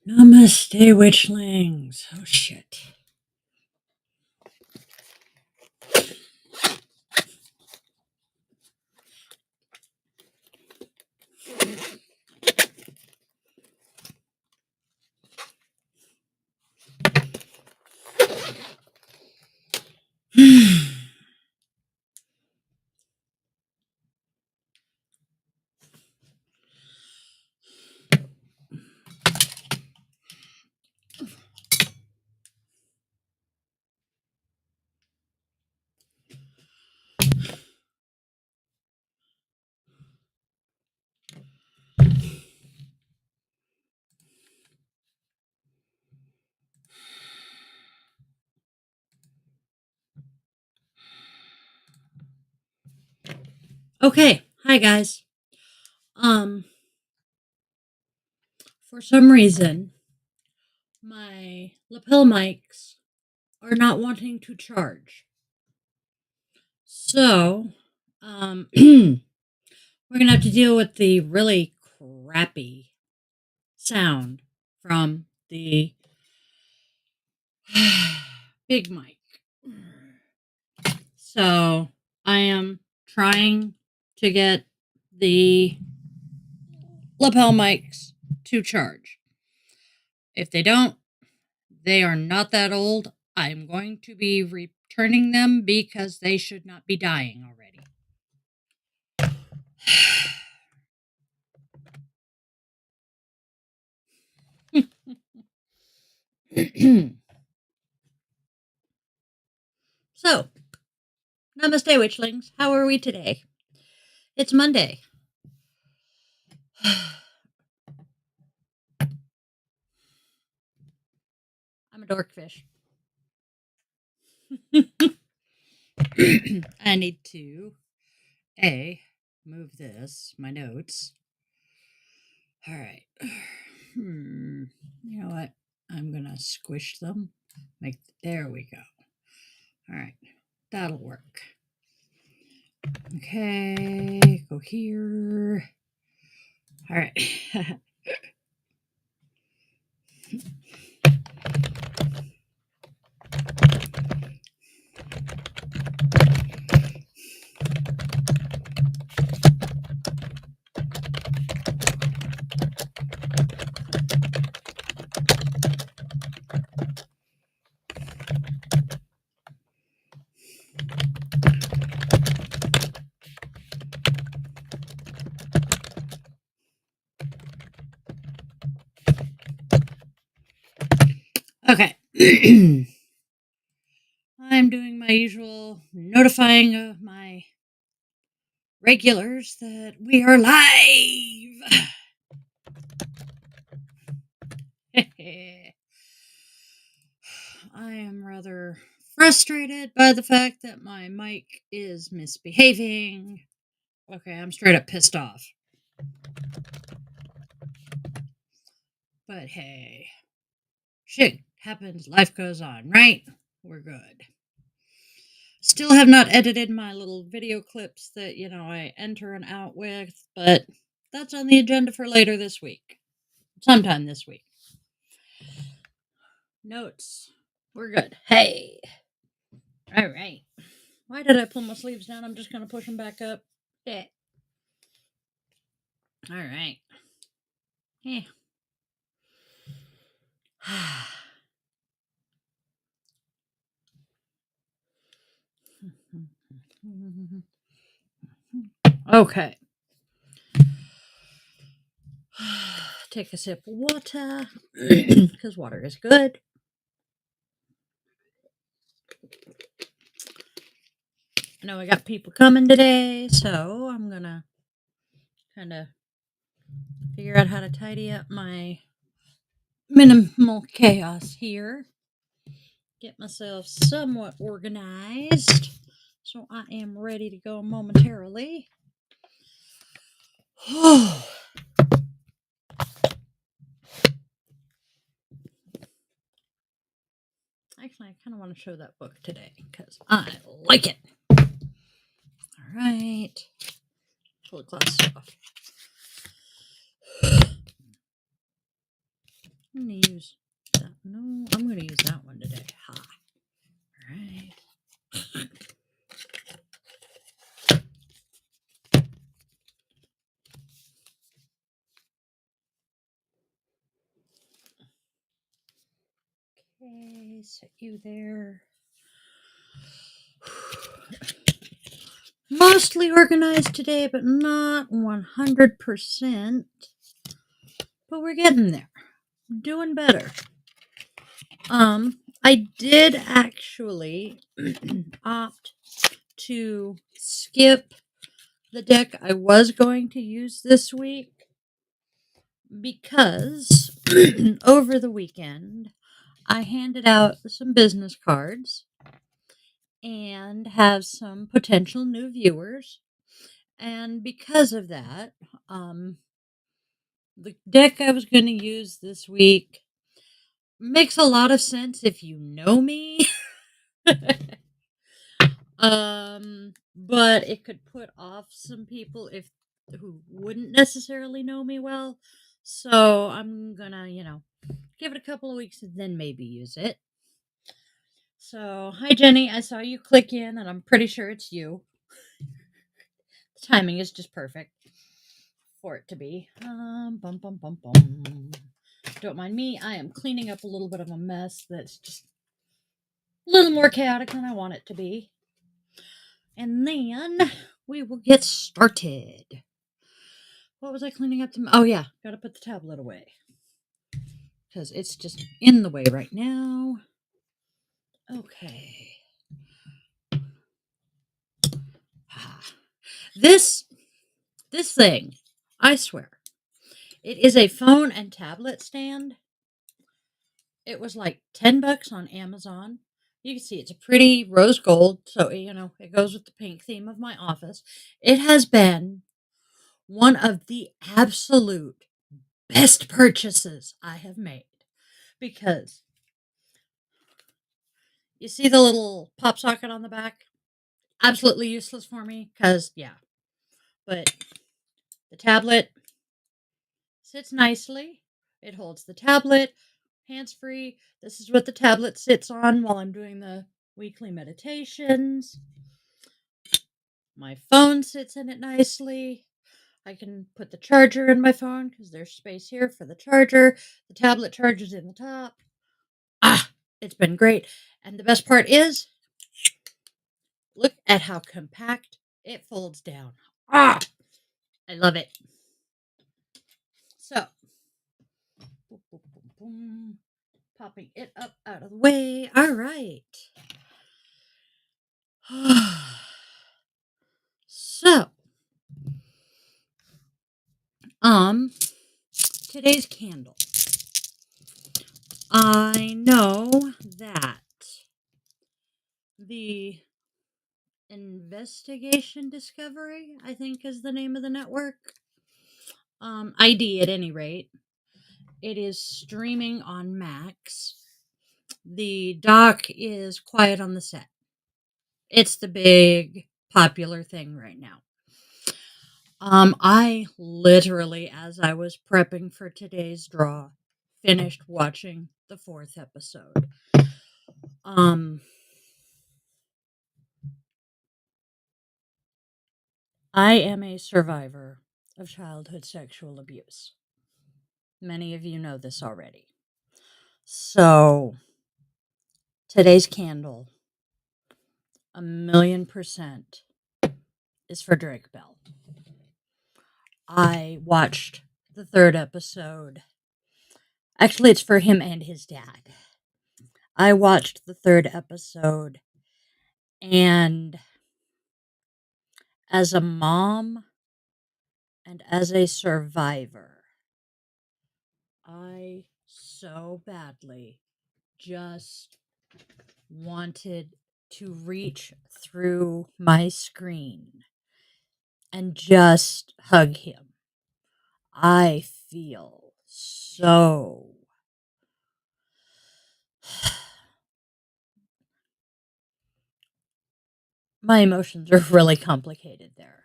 Namaste, witchlings. Oh, shit. Okay, hi guys. For some reason, my lapel mics are not wanting to charge. So, we're gonna have to deal with the really crappy sound from the big mic. So, I am trying to get the lapel mics to charge. If they don't, they are not that old. I'm going to be returning them because they should not be dying already. So, Namaste, witchlings. How are we today? It's Monday. I'm a dorkfish. I need to move this, my notes. All right. You know what? I'm going to squish them. There we go. All right. That'll work. Okay. Go here. All right. Okay. I'm doing my usual notifying of my regulars that we are live. I am rather frustrated by the fact that my mic is misbehaving. Okay, I'm straight up pissed off. But hey, shit happens, life goes on, right? We're good. Still have not edited my little video clips that, I enter and out with, but that's on the agenda for later this week. Sometime this week. Notes. We're good. Hey. All right. Why did I pull my sleeves down? I'm just going to push them back up. Yeah. All right. Yeah. Okay. Take a sip of water because water is good. I know I got people coming today, so I'm going to kind of figure out how to tidy up my minimal chaos here. Get myself somewhat organized so I am ready to go momentarily. Actually, I kind of want to show that book today because I like it. All right. Pull the glass off. I'm going to use that. No, I'm going to use that one today. Ha. All right. Okay, set you there. Mostly organized today, but not 100%. But we're getting there. Doing better. I did actually opt to skip the deck I was going to use this week because over the weekend I handed out some business cards and have some potential new viewers. And because of that, the deck I was going to use this week makes a lot of sense if you know me. But it could put off some people if who wouldn't necessarily know me well. So I'm gonna, give it a couple of weeks and then maybe use it. So hi Jenny, I saw you click in and I'm pretty sure it's you. The timing is just perfect for it to be. Bum bum bum bum. Don't mind me, I am cleaning up a little bit of a mess that's just a little more chaotic than I want it to be. And then we will get started. What was I cleaning up? Oh, yeah. Got to put the tablet away. Because it's just in the way right now. Okay. This thing, I swear, it is a phone and tablet stand. It was like $10 on Amazon. You can see it's a pretty rose gold. So, it goes with the pink theme of my office. It has been one of the absolute best purchases I have made because you see the little pop socket on the back? Absolutely useless for me because, yeah. But the tablet sits nicely. It holds the tablet, hands free. This is what the tablet sits on while I'm doing the weekly meditations. My phone sits in it nicely. I can put the charger in my phone because there's space here for the charger. The tablet charges in the top. It's been great. And the best part is, look at how compact it folds down. I love it. So, boom, boom, boom, boom. Popping it up out of the way. All right. So, today's candle. I know that the Investigation Discovery, I think is the name of the network. ID at any rate. It is streaming on Max. The doc is Quiet on the Set. It's the big popular thing right now. I literally, as I was prepping for today's draw, finished watching the 4th episode. I am a survivor of childhood sexual abuse. Many of you know this already. So, today's candle, 1,000,000% is for Drake Bell. I watched the 3rd episode. Actually, it's for him and his dad. I watched the 3rd episode, and as a mom and as a survivor, I so badly just wanted to reach through my screen and just hug him. I feel so my emotions are really complicated there.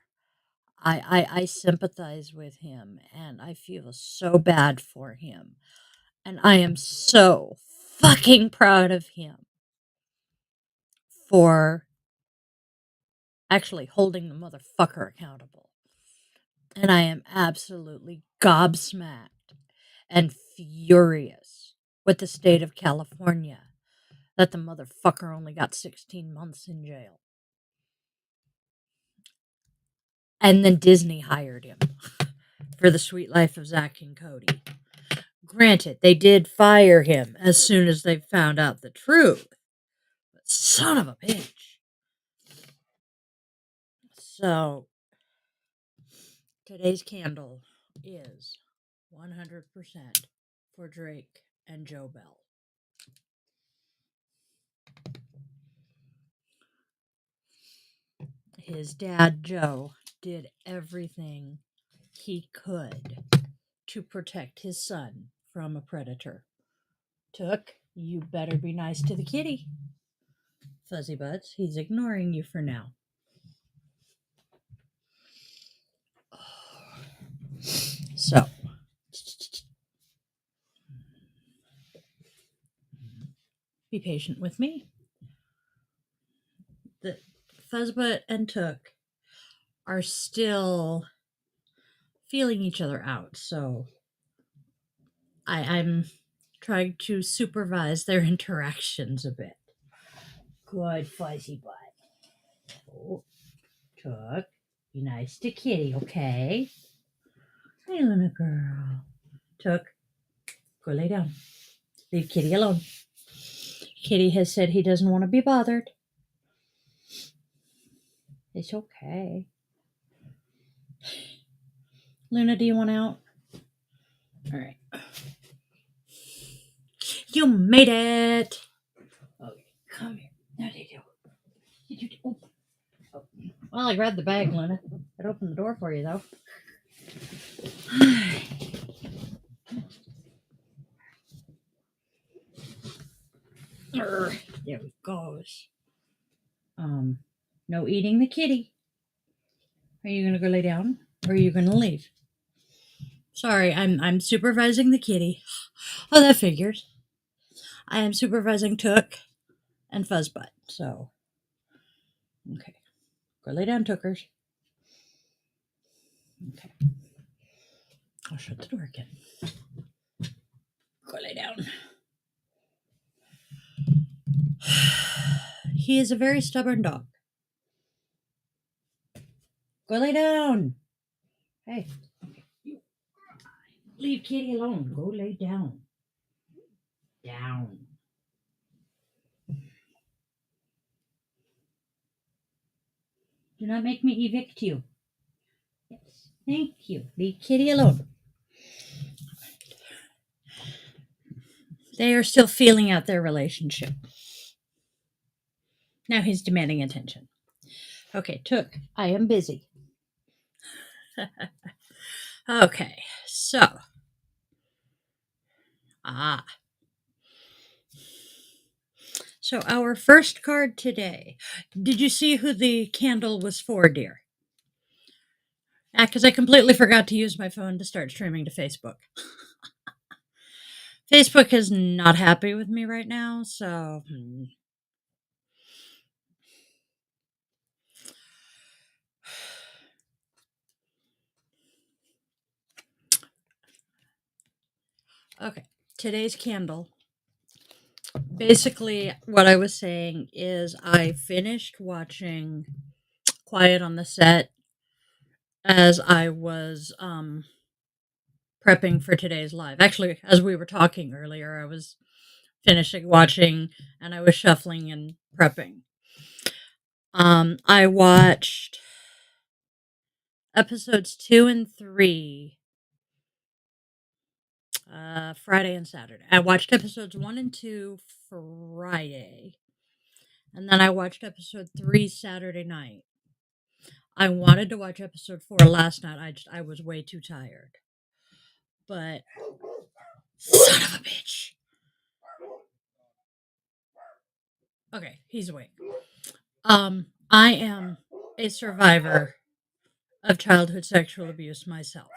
I sympathize with him and I feel so bad for him. And I am so fucking proud of him for actually holding the motherfucker accountable. And I am absolutely gobsmacked and furious with the state of California that the motherfucker only got 16 months in jail. And then Disney hired him for The Sweet Life of Zack and Cody. Granted, they did fire him as soon as they found out the truth. But son of a bitch. So, today's candle is 100% for Drake and Joe Bell. His dad, Joe, did everything he could to protect his son from a predator. Took, you better be nice to the kitty. Fuzzy Butts, he's ignoring you for now. So, be patient with me. The Fuzzbutt and Took are still feeling each other out, so I'm trying to supervise their interactions a bit. Good Fuzzy Butt. Oh, Took, be nice to Kitty, okay? Hey, little girl. Took, go lay down. Leave Kitty alone. Kitty has said he doesn't want to be bothered. It's okay. Luna, do you want out? All right. You made it. Okay, come here. Now, did you oh. Well, I grabbed the bag, Luna. I'd open the door for you, though. There it goes. No eating the kitty. Are you gonna go lay down, or are you gonna leave? Sorry, I'm supervising the kitty. Oh, that figures. I am supervising Took and Fuzzbutt. So, okay, go lay down, Tookers. Okay, I'll shut the door again. Go lay down. He is a very stubborn dog. Go lay down. Hey, leave Kitty alone. Go lay down. Down. Do not make me evict you. Yes, thank you. Leave Kitty alone. They are still feeling out their relationship. Now he's demanding attention. Okay, Took, I am busy. Okay, so. So our first card today. Did you see who the candle was for, dear? Because I completely forgot to use my phone to start streaming to Facebook. Facebook is not happy with me right now, so. Okay, today's candle. Basically, what I was saying is I finished watching Quiet on the Set as I was prepping for today's live. Actually, as we were talking earlier, I was finishing watching and I was shuffling and prepping. I watched episodes 2 and 3 Friday and Saturday. I watched episodes 1 and 2 Friday, and then I watched episode 3 Saturday night. I wanted to watch episode 4 last night. I was way too tired. But son of a bitch. Okay, he's awake. I am a survivor of childhood sexual abuse myself.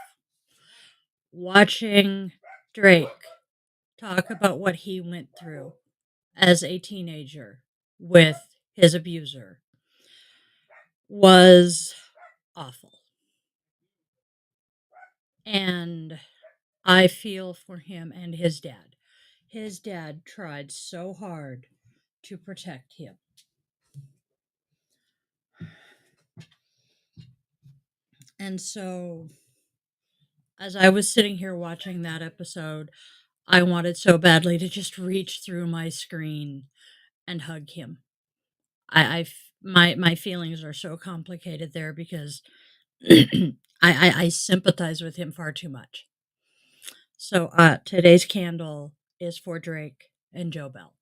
Watching Drake talk about what he went through as a teenager with his abuser was awful. And I feel for him and his dad. His dad tried so hard to protect him. And so, as I was sitting here watching that episode, I wanted so badly to just reach through my screen and hug him. My feelings are so complicated there because I sympathize with him far too much. So today's candle is for Drake and Joe Bell.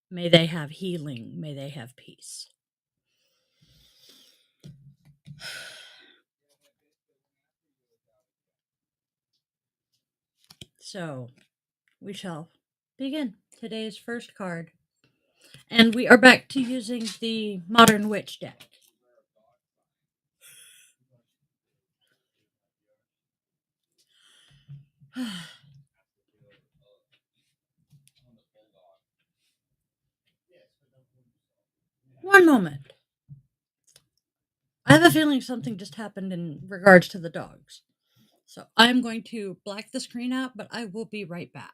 May they have healing. May they have peace. So we shall begin today's first card. And we are back to using the Modern Witch deck. One moment. I have a feeling something just happened in regards to the dogs. So I'm going to black the screen out, but I will be right back.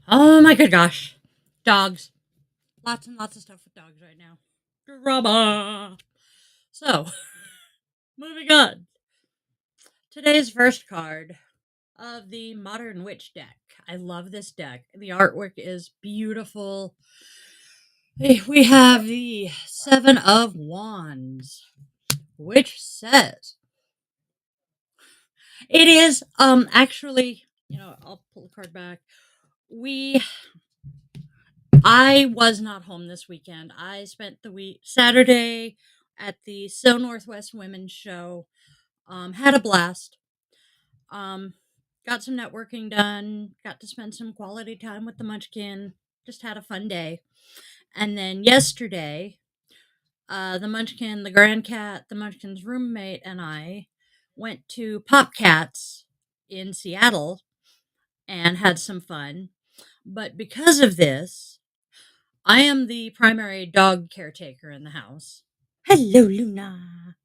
Oh my good gosh. Dogs. Lots and lots of stuff with dogs right now. Drama. So, moving on. Today's first card of the Modern Witch deck. I love this deck. The artwork is beautiful. We have the Seven of Wands, which says it is actually, I'll pull the card back. I was not home this weekend. I spent the week Saturday at the So Northwest Women's Show. Had a blast. Um, got some networking done. Got to spend some quality time with the Munchkin. Just had a fun day. And then yesterday, the Munchkin, the Grand Cat, the Munchkin's roommate, and I went to Pop Cats in Seattle and had some fun. But because of this, I am the primary dog caretaker in the house. Hello, Luna.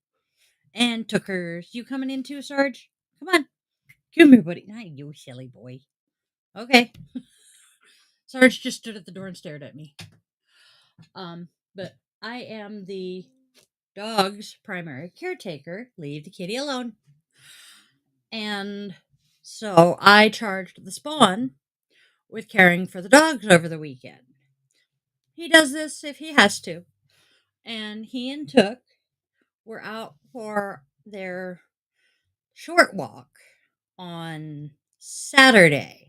And Tookers. You coming in too, Sarge? Come on. Come here, buddy. Hi, you silly boy. Okay. Sarge just stood at the door and stared at me. But I am the dog's primary caretaker. Leave the kitty alone. And so I charged the spawn with caring for the dogs over the weekend. He does this if he has to. And he and Took were out for their short walk on Saturday.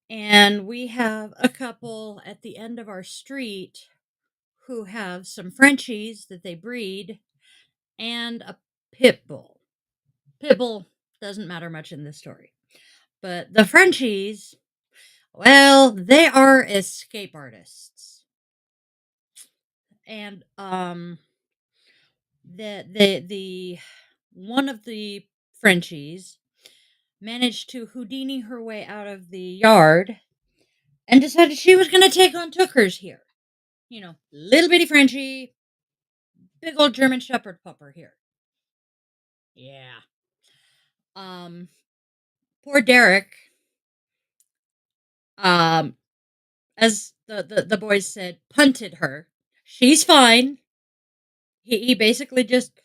And we have a couple at the end of our street who have some Frenchies that they breed and a pit bull. Pit bull doesn't matter much in this story. But the Frenchies, well, they are escape artists. And the one of the Frenchies managed to Houdini her way out of the yard and decided she was going to take on Tookers here. Little bitty Frenchie, Big old German Shepherd pupper here. Yeah. Um, Poor Derek, um, as the boys said, punted her. She's fine. He basically just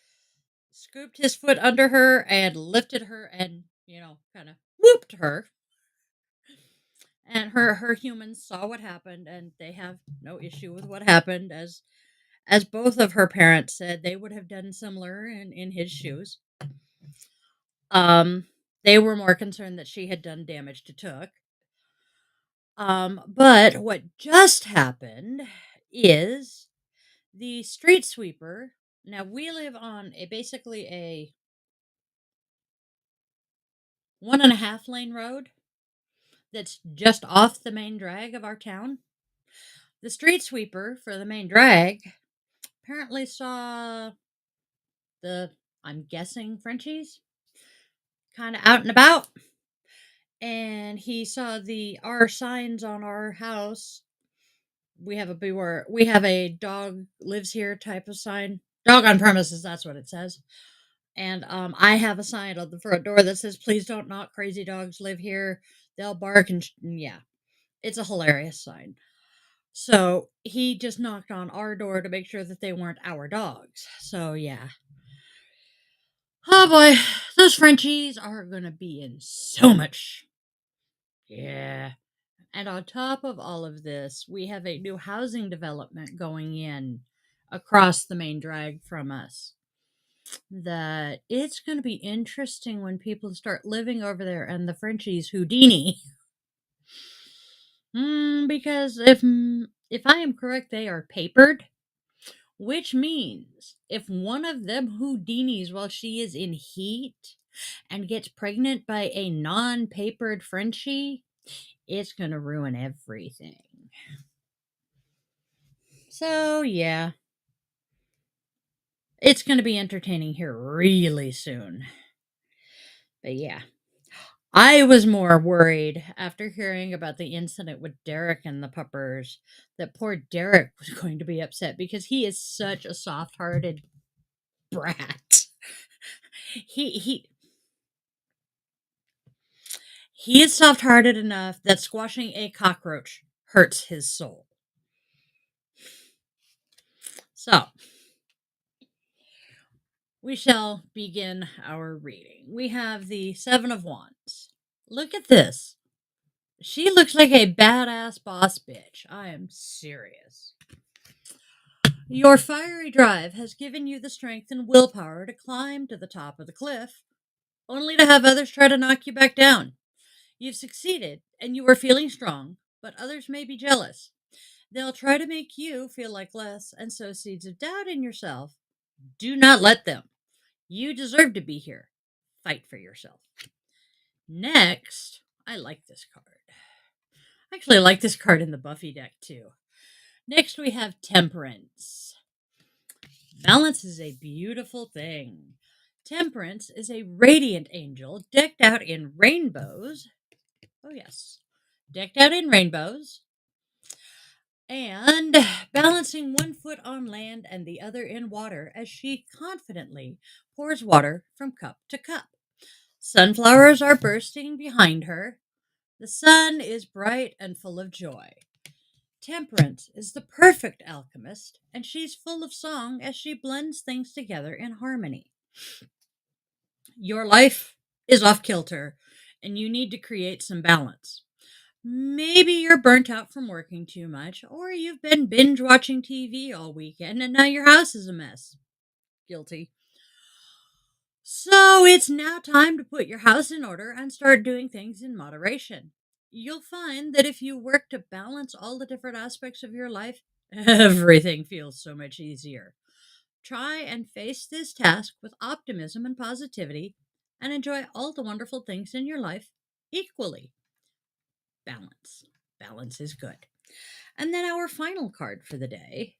scooped his foot under her and lifted her and, kind of whooped her. And her humans saw what happened and they have no issue with what happened, as both of her parents said they would have done similar in his shoes. Um they were more concerned that she had done damage to Took. But what just happened is the street sweeper. Now we live on basically a 1.5 lane road that's just off the main drag of our town. The street sweeper for the main drag apparently saw the, I'm guessing, Frenchies kind of out and about, and he saw the our signs on our house. We have a beware. We have a dog lives here type of sign. Dog on premises. That's what it says. And I have a sign on the front door that says, "Please don't knock. Crazy dogs live here. They'll bark." And yeah, it's a hilarious sign. So he just knocked on our door to make sure that they weren't our dogs. So yeah. Oh boy, those Frenchies are gonna be in so much. Yeah. And on top of all of this, we have a new housing development going in across the main drag from us. That it's going to be interesting when people start living over there and the Frenchies Houdini. Because if I am correct, they are papered, which means if one of them Houdinis while she is in heat and gets pregnant by a non-papered Frenchie, it's going to ruin everything. So, yeah, it's going to be entertaining here really soon. But yeah, I was more worried after hearing about the incident with Derek and the puppers that poor Derek was going to be upset because he is such a soft-hearted brat. He he he is soft-hearted enough that squashing a cockroach hurts his soul. So, we shall begin our reading. We have the Seven of Wands. Look at this. She looks like a badass boss bitch. I am serious. Your fiery drive has given you the strength and willpower to climb to the top of the cliff, only to have others try to knock you back down. You've succeeded, and you are feeling strong, but others may be jealous. They'll try to make you feel like less and sow seeds of doubt in yourself. Do not let them. You deserve to be here. Fight for yourself. Next, I like this card. Actually, I like this card in the Buffy deck too. Next, we have Temperance. Balance is a beautiful thing. Temperance is a radiant angel decked out in rainbows. Oh, yes. Decked out in rainbows. And balancing one foot on land and the other in water as she confidently pours water from cup to cup. Sunflowers are bursting behind her. The sun is bright and full of joy. Temperance is the perfect alchemist, and she's full of song as she blends things together in harmony. Your life is off kilter, and you need to create some balance. Maybe you're burnt out from working too much, or you've been binge watching TV all weekend and now your house is a mess. Guilty. So it's now time to put your house in order and start doing things in moderation. You'll find that if you work to balance all the different aspects of your life, everything feels so much easier. Try and face this task with optimism and positivity and enjoy all the wonderful things in your life equally. Balance. Balance is good. And then our final card for the day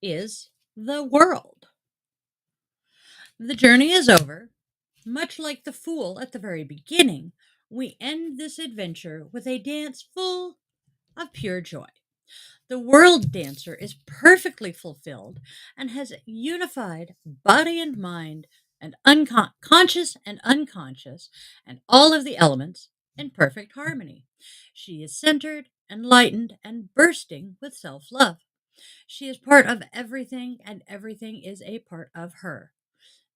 is the World. The journey is over. Much like the Fool at the very beginning, we end this adventure with a dance full of pure joy. The world dancer is perfectly fulfilled and has unified body and mind and conscious and unconscious and all of the elements in perfect harmony. She is centered, enlightened, and bursting with self love. She is part of everything, and everything is a part of her.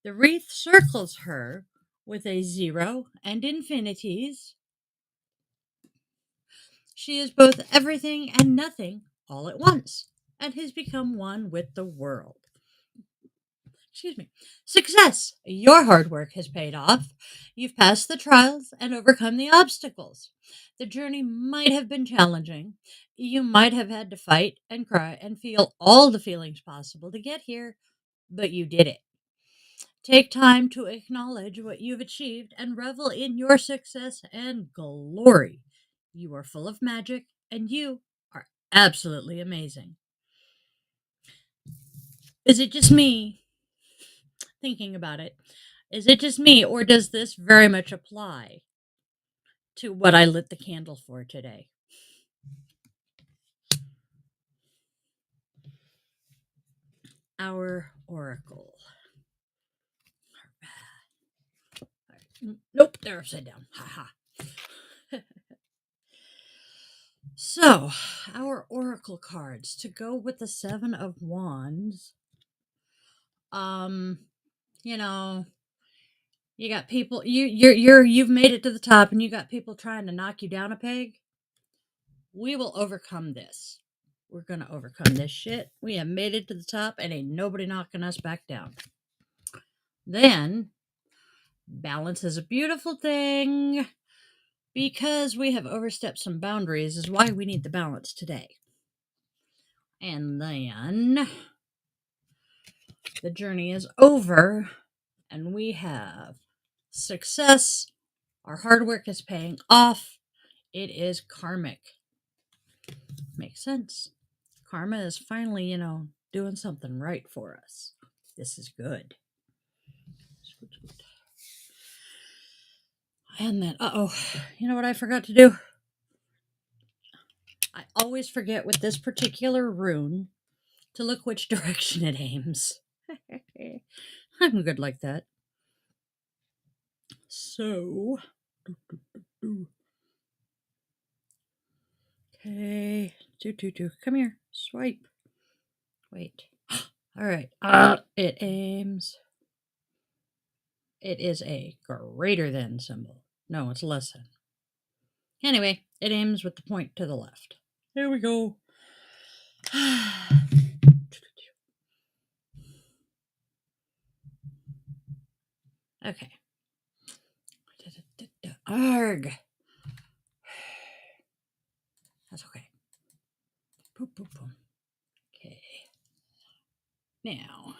The wreath circles her with a zero and infinities. She is both everything and nothing all at once, and has become one with the world. Excuse me. Success! Your hard work has paid off. You've passed the trials and overcome the obstacles. The journey might have been challenging. You might have had to fight and cry and feel all the feelings possible to get here, but you did it. Take time to acknowledge what you've achieved and revel in your success and glory. You are full of magic and you are absolutely amazing. Is it just me thinking about it? Is it just me, or does this very much apply to what I lit the candle for today? Our oracle. Nope, they're upside down. Ha ha. So, our oracle cards to go with the 7 of Wands. Um, you know, you got people you've made it to the top and you got people trying to knock you down a peg. We will overcome this. We're going to overcome this shit. We have made it to the top and ain't nobody knocking us back down. Then, balance is a beautiful thing. Because we have overstepped some boundaries is why we need the balance today. And then the journey is over and we have success. Our hard work is paying off. It is karmic. Makes sense. Karma is finally, doing something right for us. This is good. And then, you know what I forgot to do? I always forget with this particular rune to look which direction it aims. I'm good like that. So, okay, come here, swipe. Wait. All right. It aims. It is a greater than symbol. No, it's less than. Anyway, it aims with the point to the left. There we go. Okay. Arg. That's okay. Boop, boop, boop. Okay. Now.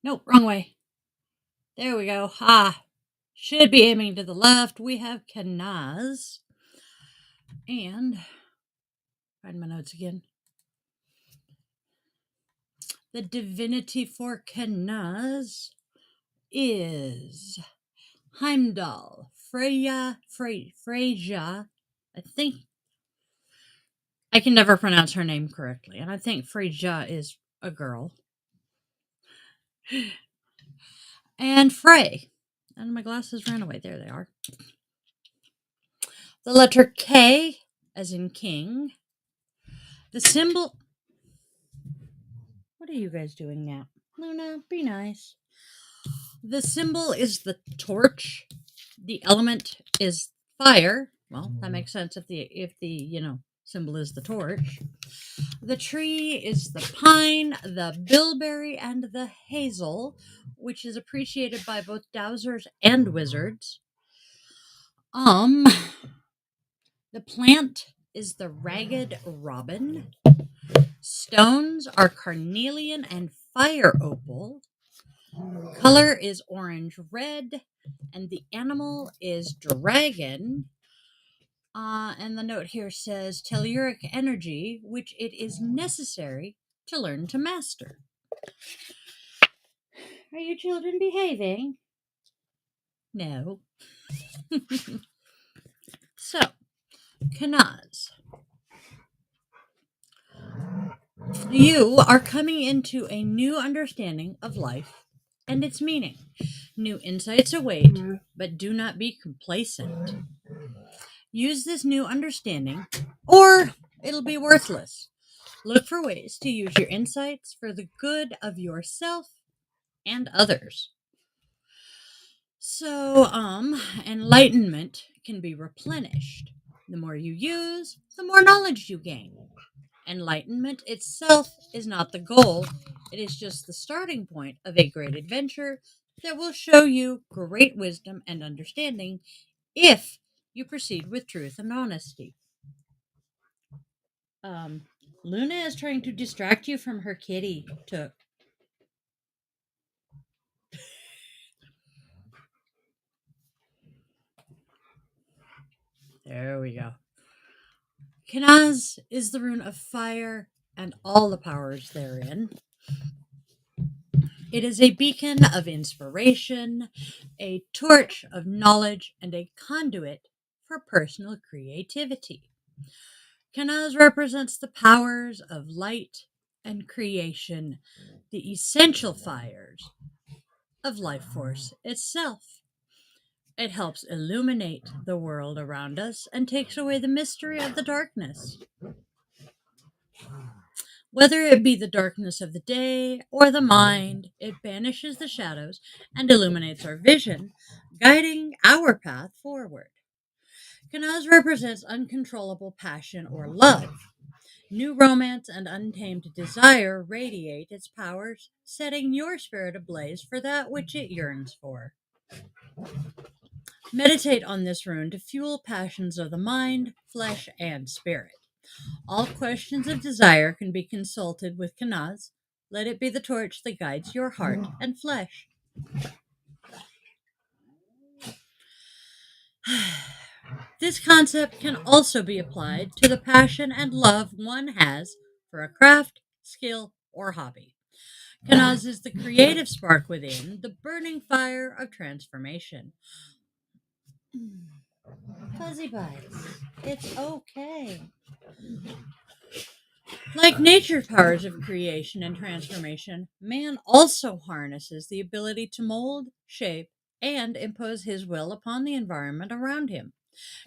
Nope, wrong way. There we go. Should be aiming to the left. We have Kanaz. And find my notes again. The divinity for Kanaz is Heimdall, Freya. I think I can never pronounce her name correctly, and I think Freya is a girl. And Frey. And my glasses ran away. There they are. The letter K, as in king. The symbol. What are you guys doing now? Luna, be nice. The symbol is the torch. The element is fire. Well, that makes sense if the symbol is the torch. The tree is the pine, the bilberry, and the hazel, which is appreciated by both dowsers and wizards. The plant is the ragged robin. Stones are carnelian and fire opal. Color is orange red, and the animal is dragon. And the note here says telluric energy, which it is necessary to learn to master. Are you children behaving? No. So, Kanaz. You are coming into a new understanding of life and its meaning. New insights await, but do not be complacent. Use this new understanding, or it'll be worthless. Look for ways to use your insights for the good of yourself and others. So, enlightenment can be replenished. The more you use, the more knowledge you gain. Enlightenment itself is not the goal, it is just the starting point of a great adventure that will show you great wisdom and understanding if you proceed with truth and honesty. Um, Luna is trying to distract you from her kitty. Took. There we go. Kanaz is the rune of fire and all the powers therein. It is a beacon of inspiration, a torch of knowledge, and a conduit for personal creativity. Kanaz represents the powers of light and creation, the essential fires of life force itself. It helps illuminate the world around us and takes away the mystery of the darkness. Whether it be the darkness of the day or the mind, it banishes the shadows and illuminates our vision, guiding our path forward. Kanaz represents uncontrollable passion or love. New romance and untamed desire radiate its powers, setting your spirit ablaze for that which it yearns for. Meditate on this rune to fuel passions of the mind, flesh, and spirit. All questions of desire can be consulted with Kanaz. Let it be the torch that guides your heart and flesh. This concept can also be applied to the passion and love one has for a craft, skill, or hobby. Kanaz is the creative spark within, the burning fire of transformation. Fuzzy bites. It's okay. Like nature's powers of creation and transformation, man also harnesses the ability to mold, shape, and impose his will upon the environment around him.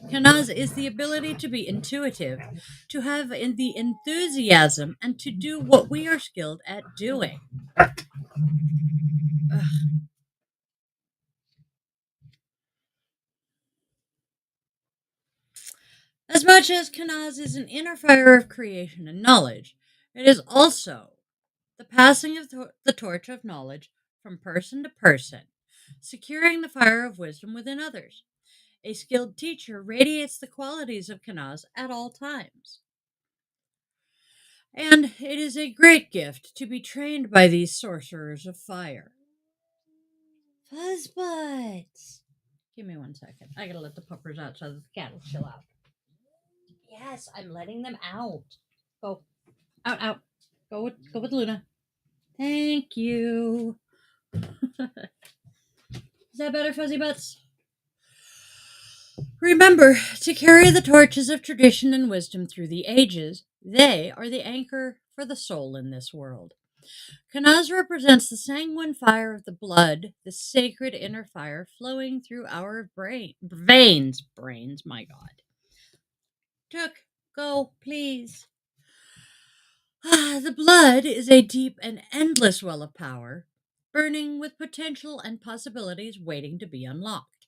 Kanaz is the ability to be intuitive, to have the enthusiasm, and to do what we are skilled at doing. Ugh. As much as Kanaz is an inner fire of creation and knowledge, it is also the passing of the torch of knowledge from person to person, securing the fire of wisdom within others. A skilled teacher radiates the qualities of Kanaz at all times. And it is a great gift to be trained by these sorcerers of fire. Fuzzbutts! Give me 1 second. I gotta let the puppers out so that the cat will chill out. Yes, I'm letting them out. Go. Out, out. Go with Luna. Thank you. Is that better, Fuzzy Butts? Remember to carry the torches of tradition and wisdom through the ages. They are the anchor for the soul in this world. Kanaz represents the sanguine fire of the blood, the sacred inner fire flowing through our brains, my God. Took, go, please. The blood is a deep and endless well of power, burning with potential and possibilities waiting to be unlocked.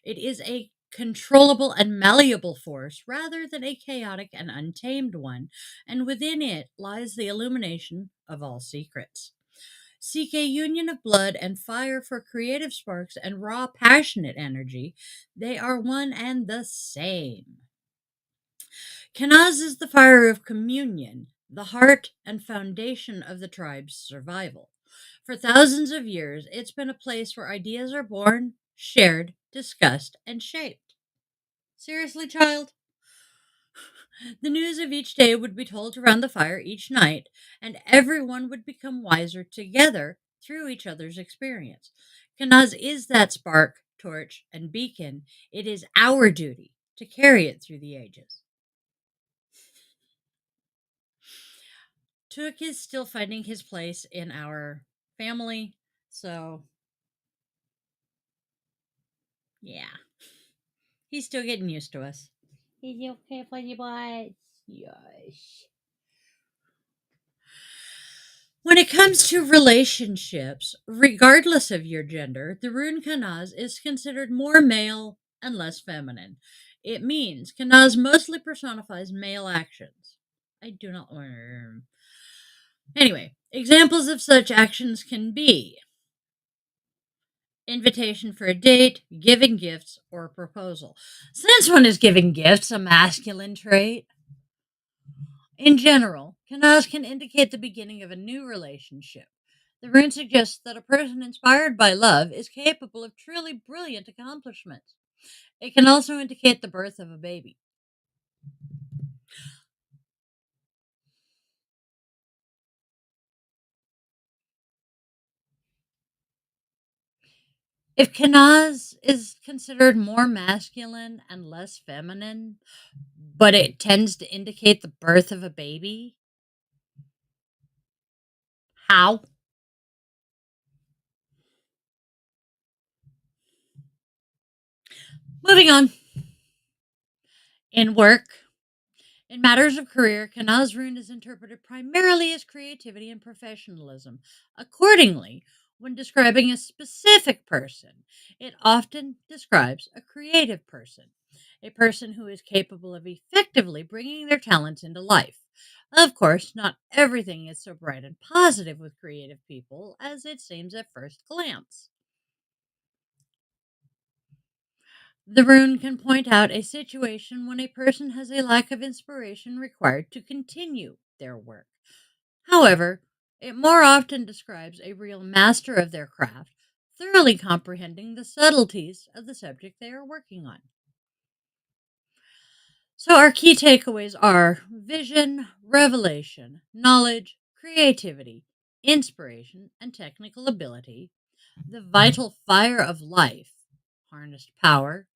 It is a controllable and malleable force rather than a chaotic and untamed one, and within it lies the illumination of all secrets. Seek a union of blood and fire for creative sparks and raw, passionate energy. They are one and the same. Kanaz is the fire of communion, the heart and foundation of the tribe's survival. For thousands of years, it's been a place where ideas are born, shared, discussed, and shaped. Seriously, child? The news of each day would be told around the fire each night, and everyone would become wiser together through each other's experience. Kanaz is that spark, torch, and beacon. It is our duty to carry it through the ages. Took is still finding his place in our family. So, yeah, he's still getting used to us. Is he okay, Fuzzy Boys? Yes. When it comes to relationships, regardless of your gender, the rune Kanaz is considered more male and less feminine. It means Kanaz mostly personifies male actions. I do not learn. Anyway, examples of such actions can be invitation for a date, giving gifts, or a proposal. Since when is giving gifts a masculine trait? In general, Kanaz can indicate the beginning of a new relationship. The rune suggests that a person inspired by love is capable of truly brilliant accomplishments. It can also indicate the birth of a baby. If Kanaz is considered more masculine and less feminine, but it tends to indicate the birth of a baby, how? Moving on. In work, in matters of career, Kanaz rune is interpreted primarily as creativity and professionalism. Accordingly, when describing a specific person, it often describes a creative person, a person who is capable of effectively bringing their talents into life. Of course, not everything is so bright and positive with creative people as it seems at first glance. The rune can point out a situation when a person has a lack of inspiration required to continue their work. However, it more often describes a real master of their craft, thoroughly comprehending the subtleties of the subject they are working on. So, our key takeaways are vision, revelation, knowledge, creativity, inspiration, and technical ability, the vital fire of life, harnessed power,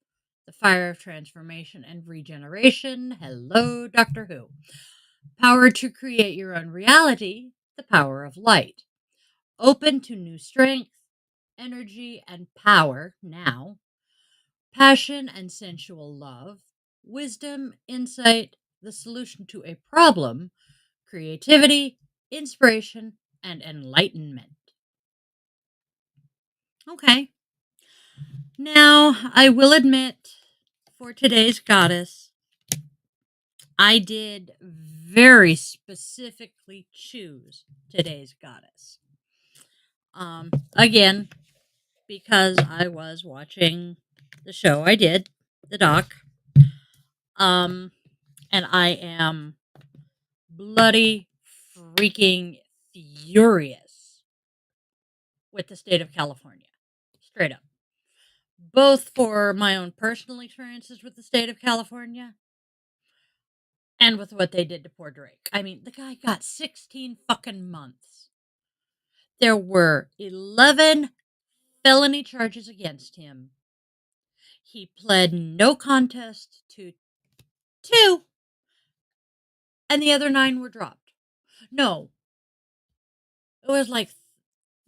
the fire of transformation and regeneration. Hello, Doctor Who. Power to create your own reality, the power of light. Open to new strength, energy, and power now. Passion and sensual love. Wisdom, insight, the solution to a problem. Creativity, inspiration, and enlightenment. Okay. Now, I will admit, for today's goddess, I did very specifically choose today's goddess. Again, because I was watching the show I did, the doc. Um, and I am bloody freaking furious with the state of California. Straight up. Both for my own personal experiences with the state of California and with what they did to poor Drake. I mean, the guy got 16 fucking months. There were 11 felony charges against him. He pled no contest to 2, and the other 9 were dropped. No, it was like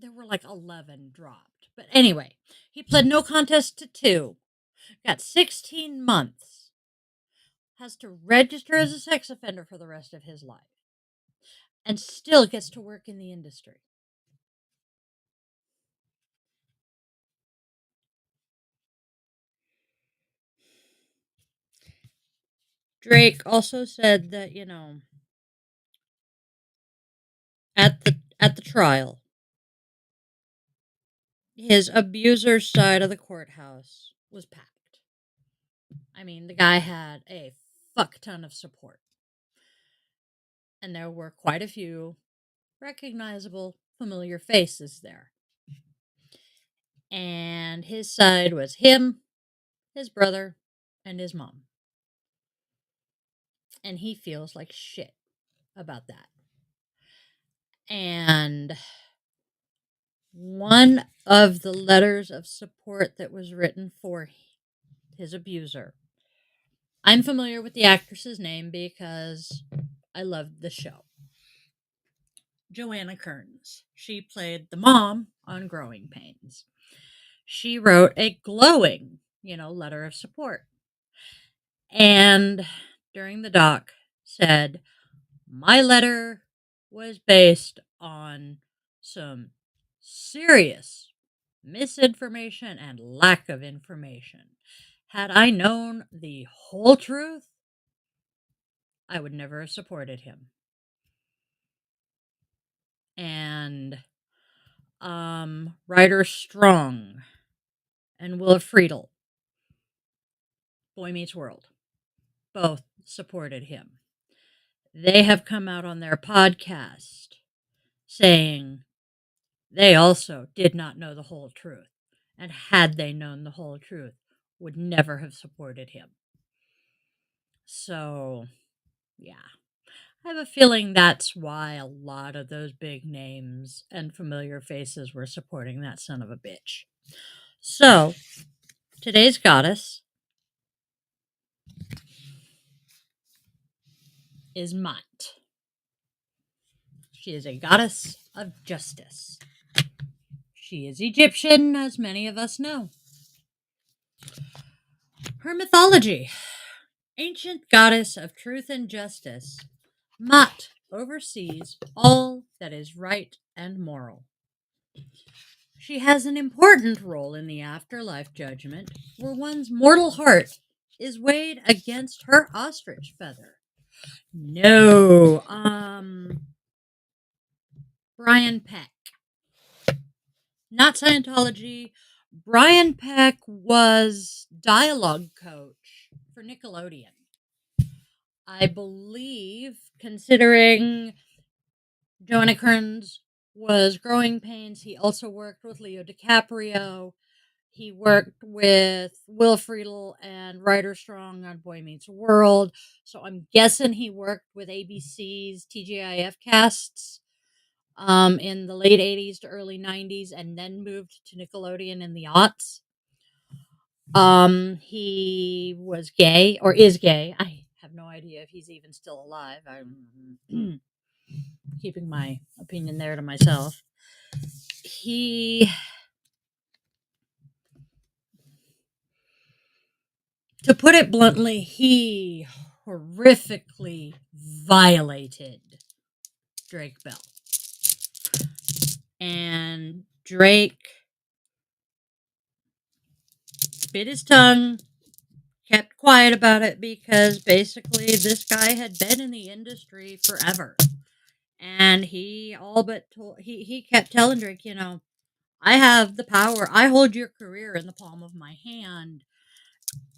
there were like 11 dropped. But anyway, he pled no contest to 2, got 16 months, has to register as a sex offender for the rest of his life, and still gets to work in the industry. Drake also said that, at the trial, his abuser's side of the courthouse was packed. I mean, the guy had a fuck ton of support. And there were quite a few recognizable, familiar faces there. And his side was him, his brother, and his mom. And he feels like shit about that. And one of the letters of support that was written for his abuser. I'm familiar with the actress's name because I loved the show. Joanna Kearns. She played the mom on Growing Pains. She wrote a glowing, letter of support. And during the doc said, my letter was based on some serious misinformation and lack of information. Had I known the whole truth, I would never have supported him. And Ryder Strong and Willa Friedel, Boy Meets World, both supported him. They have come out on their podcast saying they also did not know the whole truth, and had they known the whole truth, would never have supported him. So, yeah. I have a feeling that's why a lot of those big names and familiar faces were supporting that son of a bitch. So, today's goddess is Mat. She is a goddess of justice. She is Egyptian, as many of us know. Her mythology: ancient goddess of truth and justice, Mat oversees all that is right and moral. She has an important role in the afterlife judgment, where one's mortal heart is weighed against her ostrich feather. No, Brian Peck. Not Scientology. Brian Peck was dialogue coach for Nickelodeon. I believe, considering Joanna Kearns was Growing Pains, he also worked with Leo DiCaprio. He worked with Will Friedle and Ryder Strong on Boy Meets World. So I'm guessing he worked with ABC's TGIF casts in the late 80s to early 90s, and then moved to Nickelodeon in the aughts. He was gay, or is gay. I have no idea if he's even still alive. I'm keeping my opinion there to myself. To put it bluntly, he horrifically violated Drake Bell. And Drake bit his tongue, kept quiet about it, because basically this guy had been in the industry forever. And he kept telling Drake, I have the power. I hold your career in the palm of my hand.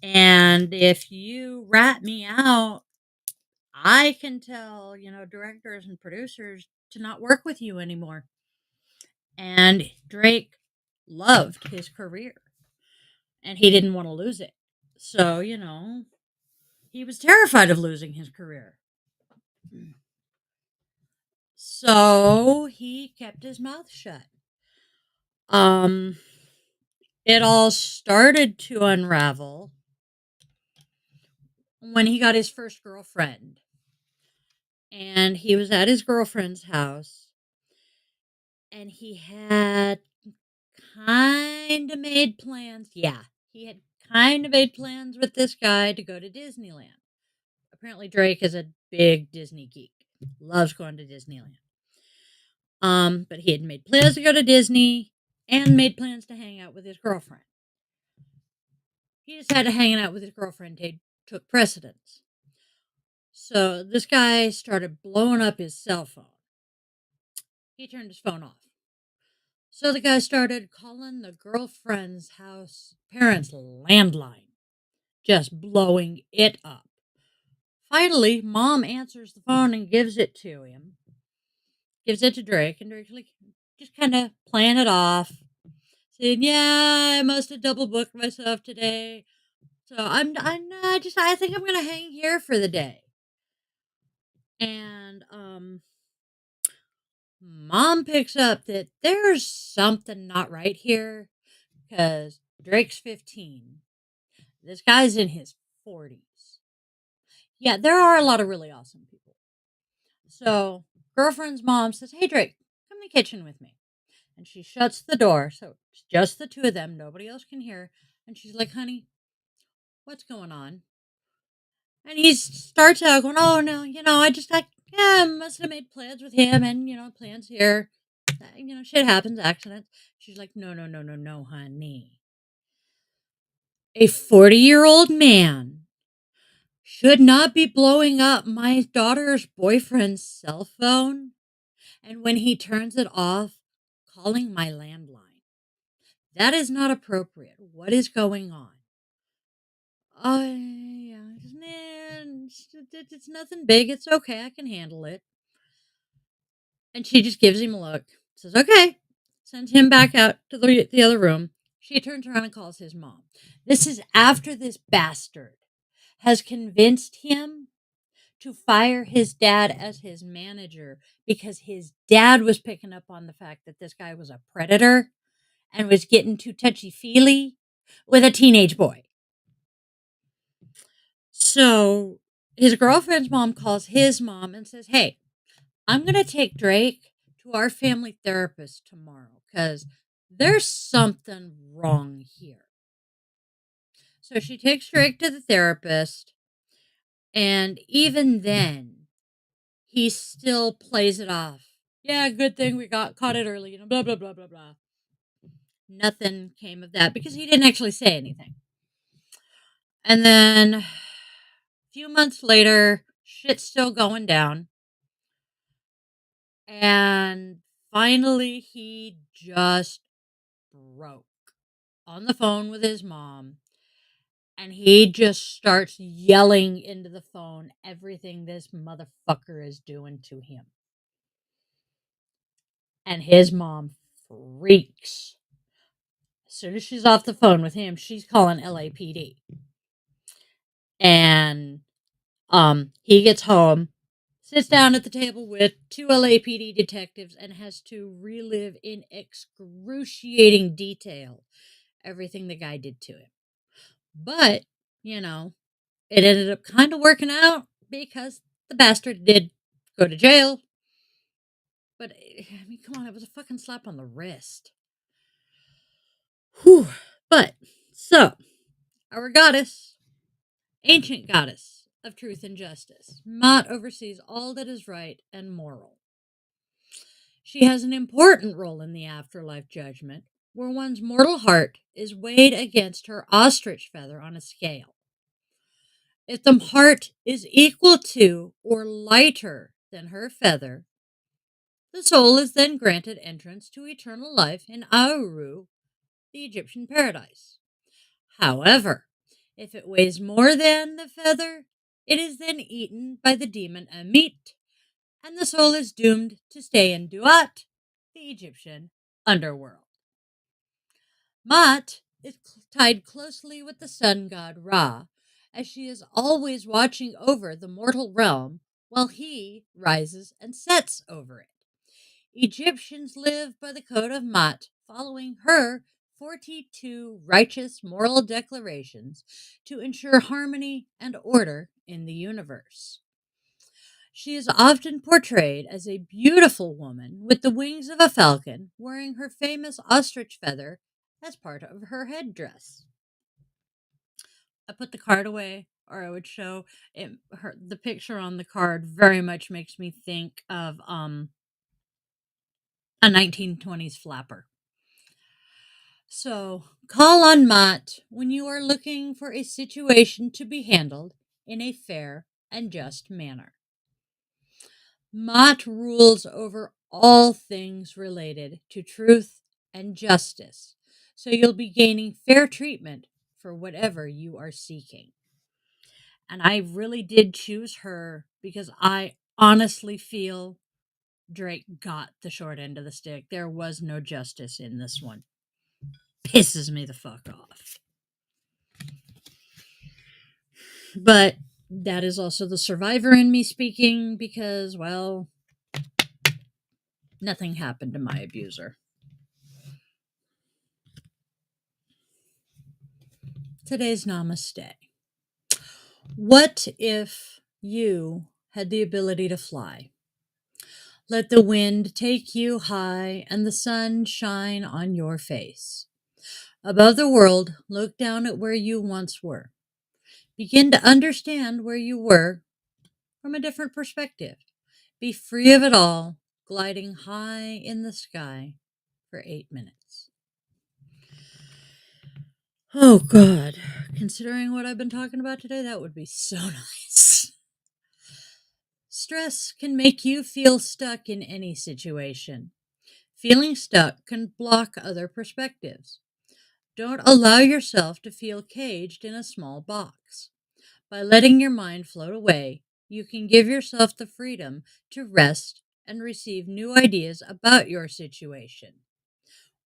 And if you rat me out, I can tell, directors and producers to not work with you anymore. And Drake loved his career, and he didn't want to lose it. So, he was terrified of losing his career. So he kept his mouth shut. It all started to unravel when he got his first girlfriend. And he was at his girlfriend's house, and he had kind of made plans. Yeah, he had kind of made plans with this guy to go to Disneyland. Apparently, Drake is a big Disney geek, loves going to Disneyland. But he had made plans to go to Disney and made plans to hang out with his girlfriend. He decided hanging out with his girlfriend took precedence. So this guy started blowing up his cell phone. He turned his phone off. So the guy started calling the girlfriend's house parents' landline, just blowing it up. Finally, mom answers the phone and gives it to him. Gives it to Drake, and Drake's like, just kind of playing it off, saying, "Yeah, I must have double booked myself today, so I think I'm gonna hang here for the day." And mom picks up that there's something not right here, because Drake's 15. This guy's in his 40s. Yeah, there are a lot of really awesome people. So girlfriend's mom says, "Hey, Drake, come in the kitchen with me." And she shuts the door, so it's just the two of them. Nobody else can hear. And she's like, "Honey, what's going on?" And he starts out going, "Oh, no, I must have made plans with him and, plans here. Shit happens, accidents." She's like, "No, no, no, no, no, honey. A 40-year-old man should not be blowing up my daughter's boyfriend's cell phone. And when he turns it off, calling my landline. That is not appropriate. What is going on?" "Oh, yeah, it's nothing big. It's okay. I can handle it." And she just gives him a look, says, "Okay," sends him back out to the other room. She turns around and calls his mom. This is after this bastard has convinced him to fire his dad as his manager because his dad was picking up on the fact that this guy was a predator and was getting too touchy-feely with a teenage boy. So his girlfriend's mom calls his mom and says, "Hey, I'm going to take Drake to our family therapist tomorrow because there's something wrong here." So she takes Drake to the therapist, and even then, he still plays it off. "Yeah, good thing we got caught it early, blah, blah, blah, blah, blah." Nothing came of that because he didn't actually say anything. And then a few months later, shit's still going down. And finally, he just broke on the phone with his mom. And he just starts yelling into the phone everything this motherfucker is doing to him. And his mom freaks. As soon as she's off the phone with him, she's calling LAPD. And he gets home, sits down at the table with two LAPD detectives, and has to relive in excruciating detail everything the guy did to him. But, it ended up kind of working out because the bastard did go to jail. But, I mean, come on, it was a fucking slap on the wrist. Whew. But, so, our goddess, ancient goddess of truth and justice, Mott oversees all that is right and moral. She has an important role in the afterlife judgment, where one's mortal heart is weighed against her ostrich feather on a scale. If the heart is equal to or lighter than her feather, the soul is then granted entrance to eternal life in Auru, the Egyptian paradise. However, if it weighs more than the feather, it is then eaten by the demon Amit, and the soul is doomed to stay in Duat, the Egyptian underworld. Ma'at is tied closely with the sun god Ra, as she is always watching over the mortal realm while he rises and sets over it. Egyptians live by the code of Ma'at, following her 42 righteous moral declarations to ensure harmony and order in the universe. She is often portrayed as a beautiful woman with the wings of a falcon, wearing her famous ostrich feather as part of her headdress. I put the card away, or I would show it. The picture on the card very much makes me think of a 1920s flapper. So call on Mott when you are looking for a situation to be handled in a fair and just manner. Mott rules over all things related to truth and justice, so you'll be gaining fair treatment for whatever you are seeking. And I really did choose her because I honestly feel Drake got the short end of the stick. There was no justice in this one. Pisses me the fuck off. But that is also the survivor in me speaking because, well, nothing happened to my abuser. Today's Namaste. What if you had the ability to fly? Let the wind take you high and the sun shine on your face. Above the world, look down at where you once were. Begin to understand where you were from a different perspective. Be free of it all, gliding high in the sky for 8 minutes. Oh, God. Considering what I've been talking about today, that would be so nice. Stress can make you feel stuck in any situation. Feeling stuck can block other perspectives. Don't allow yourself to feel caged in a small box. By letting your mind float away, you can give yourself the freedom to rest and receive new ideas about your situation.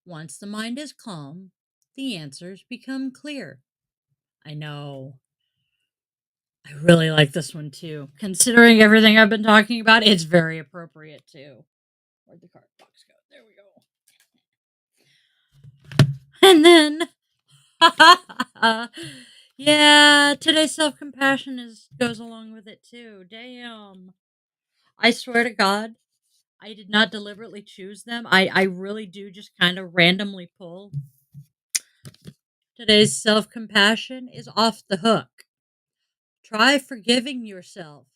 Once the mind is calm, the answers become clear. I know. I really like this one too. Considering everything I've been talking about, it's very appropriate too. Where'd the card box go? There we go. And then, yeah, today's self compassion is goes along with it too. Damn. I swear to God, I did not deliberately choose them. I really do just kind of randomly pull. Today's self compassion is off the hook. Try forgiving yourself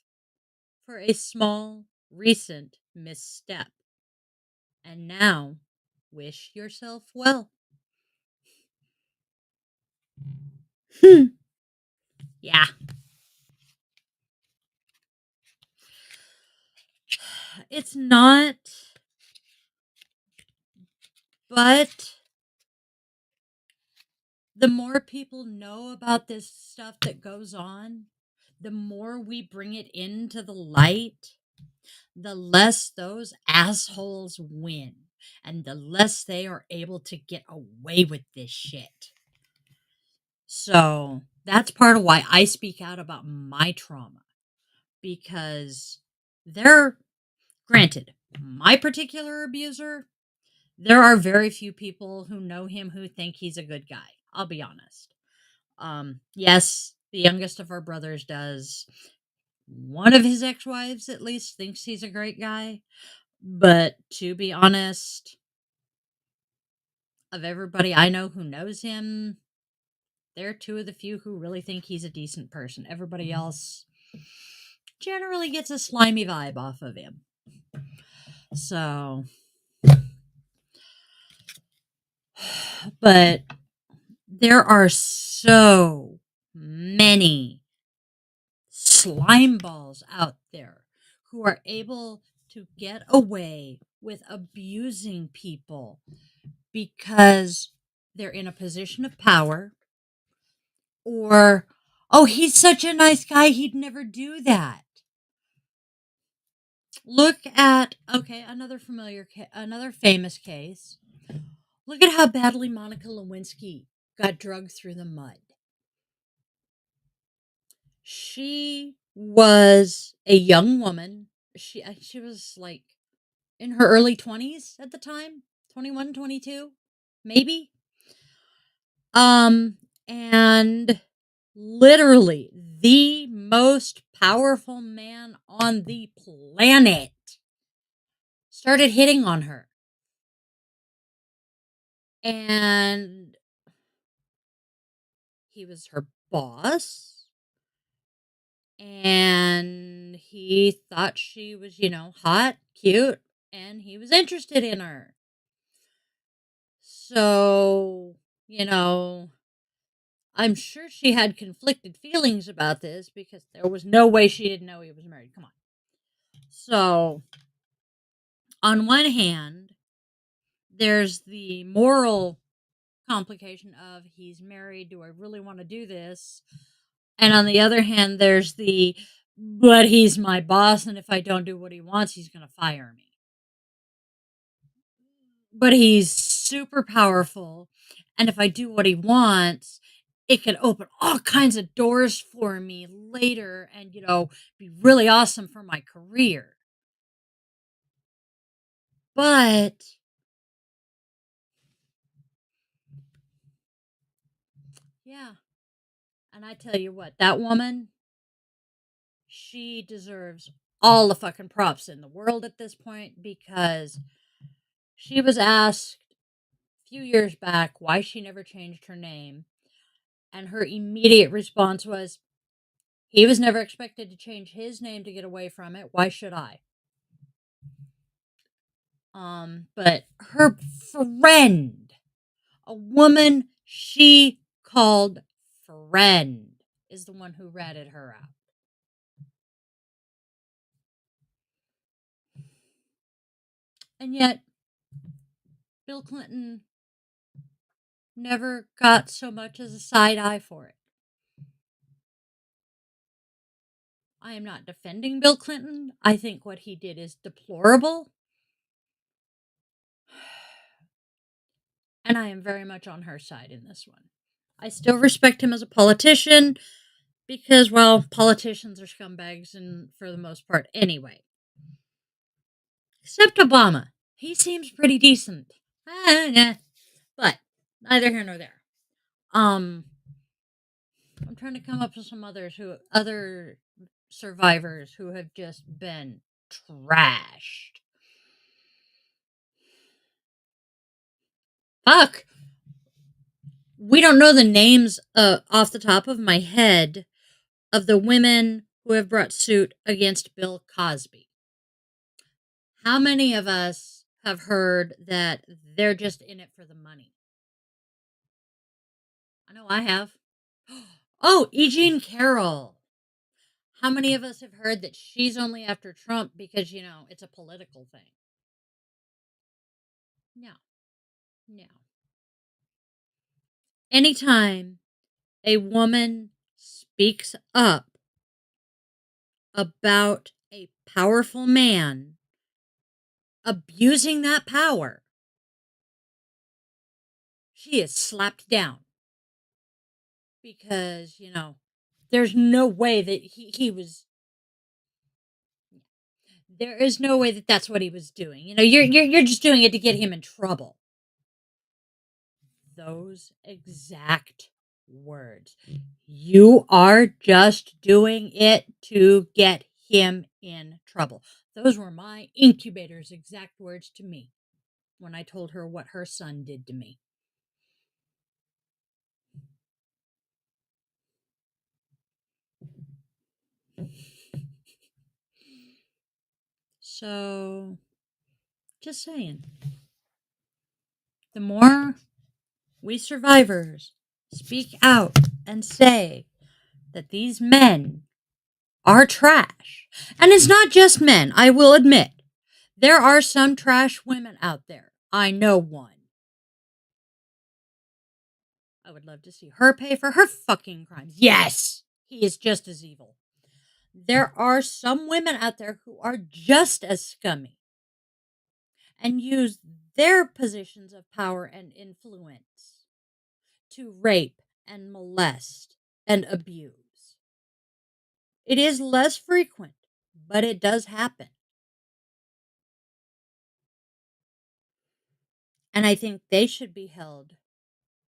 for a small, recent misstep. And now, wish yourself well. Yeah. It's not, but the more people know about this stuff that goes on, the more we bring it into the light, the less those assholes win and the less they are able to get away with this shit. So that's part of why I speak out about my trauma because they're, granted, my particular abuser, there are very few people who know him who think he's a good guy. I'll be honest. Yes, the youngest of our brothers does. One of his ex-wives at least thinks he's a great guy. But to be honest, of everybody I know who knows him, they're two of the few who really think he's a decent person. Everybody else generally gets a slimy vibe off of him. So, but there are so many slime balls out there who are able to get away with abusing people because they're in a position of power or, oh, he's such a nice guy, he'd never do that. Look at, okay, another famous case. Look at how badly Monica Lewinsky got drugged through the mud. She was a young woman. She was like in her early 20s at the time, 21, 22, maybe. And literally the most powerful man on the planet started hitting on her. And he was her boss. And he thought she was, hot, cute, and he was interested in her. So, I'm sure she had conflicted feelings about this because there was no way she didn't know he was married. Come on. So, on one hand, there's the moral complication of he's married. Do I really want to do this? And on the other hand, there's the, but he's my boss. And if I don't do what he wants, he's going to fire me. But he's super powerful. And if I do what he wants, it could open all kinds of doors for me later and, be really awesome for my career. But yeah, and I tell you what, that woman, she deserves all the fucking props in the world at this point because she was asked a few years back why she never changed her name. And her immediate response was, he was never expected to change his name to get away from it. Why should I? But her friend, a woman she called friend, is the one who ratted her out. And yet, Bill Clinton never got so much as a side eye for it. I am not defending Bill Clinton. I think what he did is deplorable. And I am very much on her side in this one. I still respect him as a politician because, well, politicians are scumbags and for the most part anyway. Except Obama. He seems pretty decent. But neither here nor there. I'm trying to come up with some other survivors who have just been trashed. Fuck. We don't know the names off the top of my head of the women who have brought suit against Bill Cosby. How many of us have heard that they're just in it for the money? I know I have. Oh, E. Jean Carroll. How many of us have heard that she's only after Trump because, it's a political thing? No. No. Anytime a woman speaks up about a powerful man abusing that power, she is slapped down. Because, there's no way that he was. There is no way that that's what he was doing. You're just doing it to get him in trouble. Those exact words. You are just doing it to get him in trouble. Those were my incubator's exact words to me when I told her what her son did to me. So, just saying. The more we survivors speak out and say that these men are trash, and it's not just men, I will admit. There are some trash women out there. I know one. I would love to see her pay for her fucking crimes. Yes, he is just as evil. There are some women out there who are just as scummy and use their positions of power and influence to rape and molest and abuse. It is less frequent, but it does happen. And I think they should be held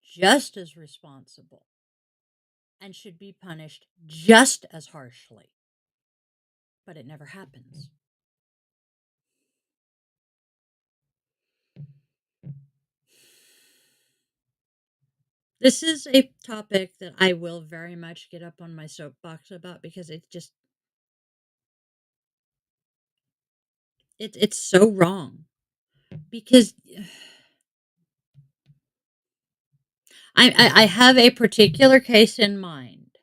just as responsible and should be punished just as harshly. But it never happens. This is a topic that I will very much get up on my soapbox about because it's so wrong. Because I have a particular case in mind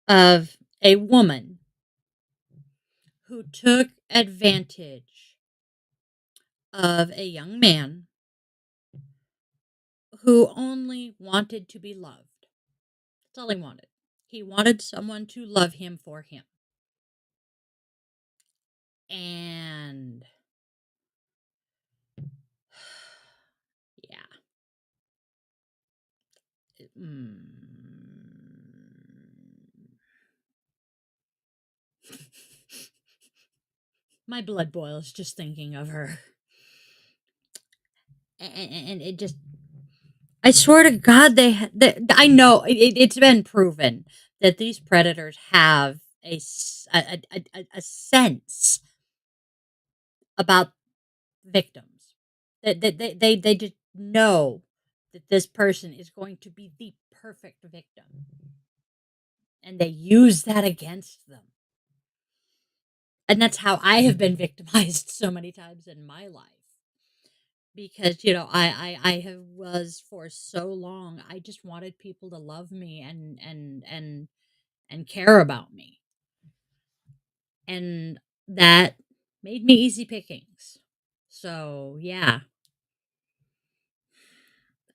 of a woman who took advantage of a young man who only wanted to be loved. That's all he wanted. He wanted someone to love him for him. And yeah. My blood boils just thinking of her. And it just, I swear to God, I know it's been proven that these predators have a sense about victims. They just know that this person is going to be the perfect victim, and they use that against them. And that's how I have been victimized so many times in my life. Because I have was for so long. I just wanted people to love me and care about me, and that made me easy pickings. So yeah,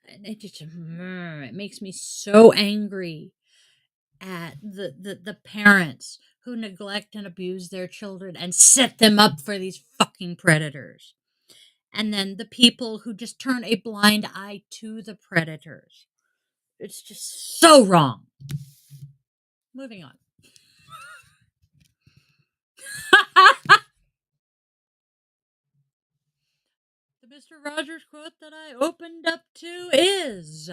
and it makes me so angry at the parents who neglect and abuse their children and set them up for these fucking predators. And then the people who just turn a blind eye to the predators. It's just so wrong. Moving on. The Mr. Rogers quote that I opened up to is: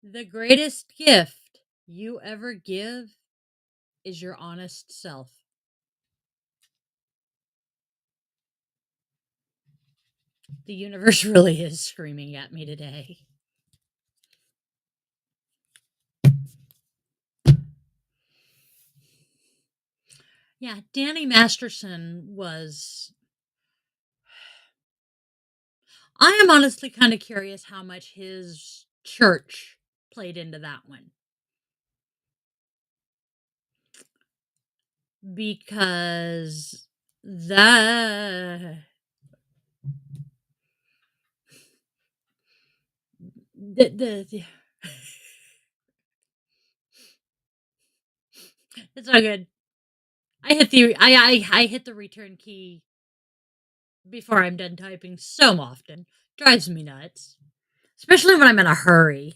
the greatest gift you ever give is your honest self. The universe really is screaming at me today. Yeah, Danny Masterson was. I am honestly kind of curious how much his church played into that one. Because the the it's all good. I hit the return key before I'm done typing so often. Drives me nuts. Especially when I'm in a hurry.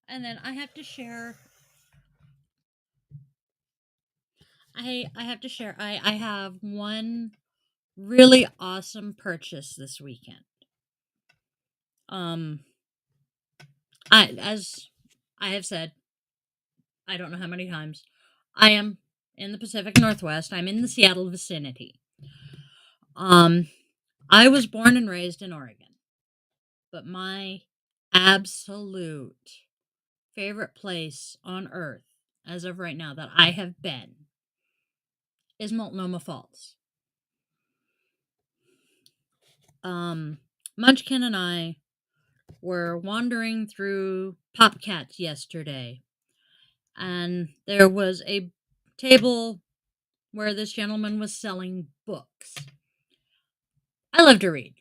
And then I have to share I have to share I have one really awesome purchase this weekend. Um I as I have said, I don't know how many times, I am in the Pacific Northwest. I'm in the Seattle vicinity. Um I was born and raised in Oregon, but my absolute favorite place on earth as of right now that I have been is Multnomah Falls. Um Munchkin and I were wandering through Popcats yesterday, and there was a table where this gentleman was selling books. I love to read.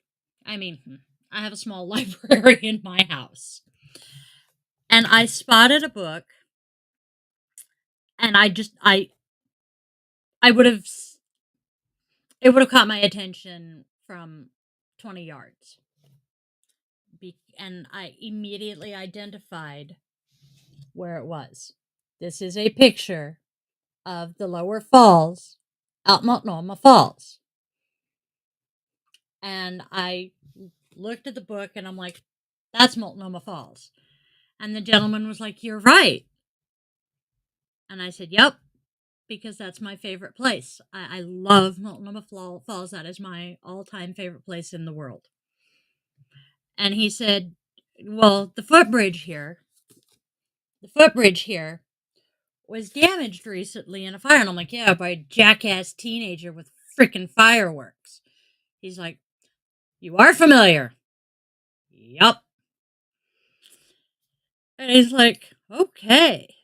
I mean, I have a small library in my house. And I spotted a book, and I would have it would have caught my attention from 20 yards. And I immediately identified where it was. This is a picture of the lower falls out Multnomah Falls. And I looked at the book and I'm like, that's Multnomah Falls. And the gentleman was like, you're right. And I said, yep, because that's my favorite place. I love Multnomah Falls. That is my all time favorite place in the world. And he said, well, the footbridge here was damaged recently in a fire. And I'm like, yeah, by a jackass teenager with freaking fireworks. He's like, you are familiar. Yup. And he's like, okay.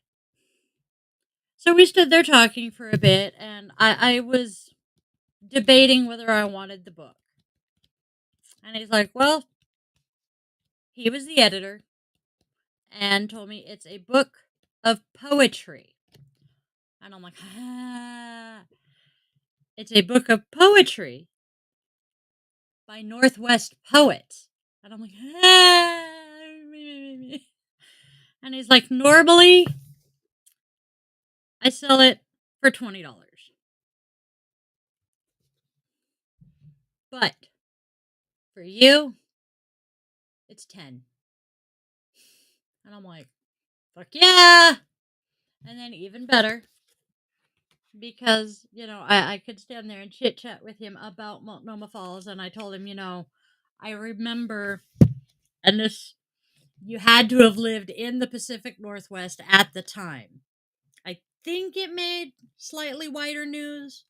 So we stood there talking for a bit, and I was debating whether I wanted the book. And he's like, well, he was the editor and told me it's a book of poetry. And I'm like, it's a book of poetry by Northwest poets. And I'm like, and he's like, normally I sell it for $20. But For you, it's 10. And I'm like, fuck yeah. And then even better, because, I could stand there and chit chat with him about Multnomah Falls. And I told him, I remember, and this, you had to have lived in the Pacific Northwest at the time. I think it made slightly wider news,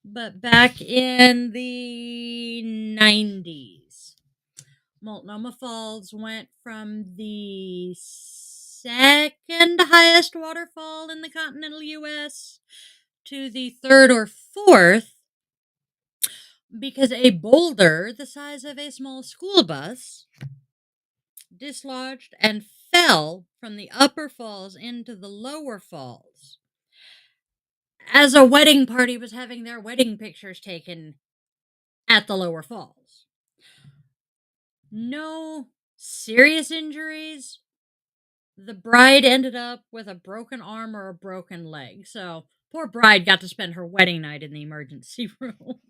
but back in the 90s, Multnomah Falls went from the second highest waterfall in the continental U.S. to the third or fourth because a boulder the size of a small school bus dislodged and fell from the upper falls into the lower falls as a wedding party was having their wedding pictures taken at the lower falls. No serious injuries. The bride ended up with a broken arm or a broken leg. So, poor bride got to spend her wedding night in the emergency room.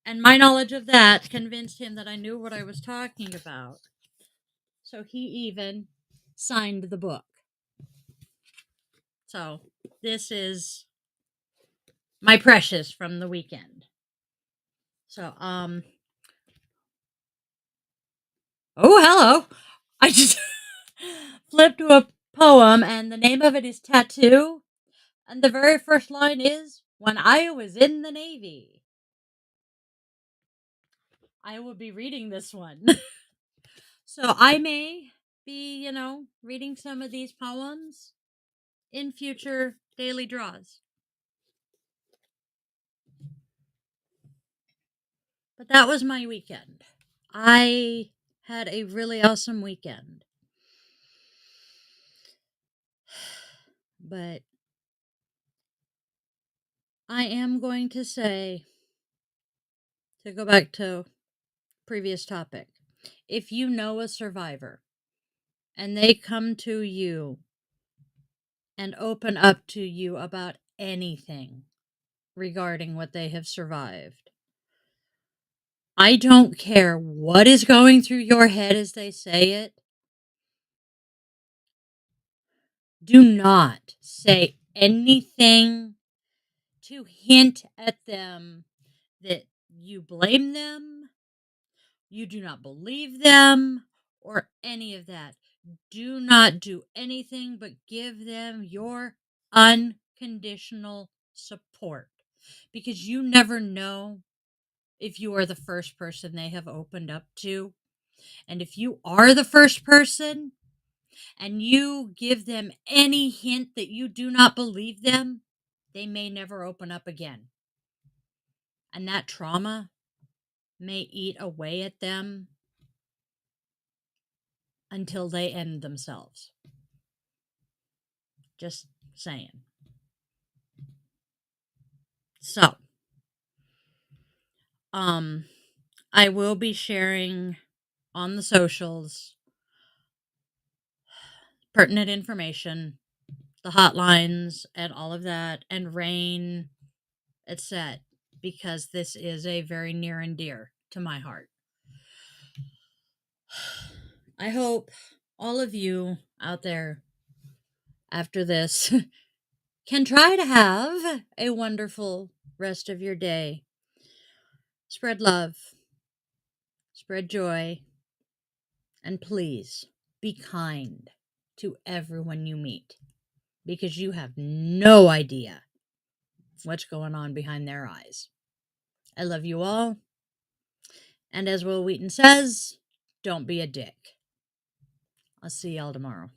And my knowledge of that convinced him that I knew what I was talking about. So, he even signed the book. So, this is my precious from the weekend. So, oh, hello. I just flipped to a poem, and the name of it is Tattoo. And the very first line is, "When I was in the Navy." I will be reading this one. So I may be, reading some of these poems in future daily draws. But that was my weekend. I had a really awesome weekend. But I am going to say, to go back to previous topic, if you know a survivor and they come to you and open up to you about anything regarding what they have survived, I don't care what is going through your head as they say it. Do not say anything to hint at them that you blame them, you do not believe them, or any of that. Do not do anything but give them your unconditional support, because you never know if you are the first person they have opened up to. And if you are the first person and you give them any hint that you do not believe them, they may never open up again. And that trauma may eat away at them until they end themselves. Just saying. So, I will be sharing on the socials pertinent information, the hotlines and all of that, and rain, etc., because this is a very near and dear to my heart. I hope all of you out there after this can try to have a wonderful rest of your day. Spread love, spread joy, and please be kind to everyone you meet, because you have no idea what's going on behind their eyes. I love you all. And as Will Wheaton says, don't be a dick. I'll see y'all tomorrow.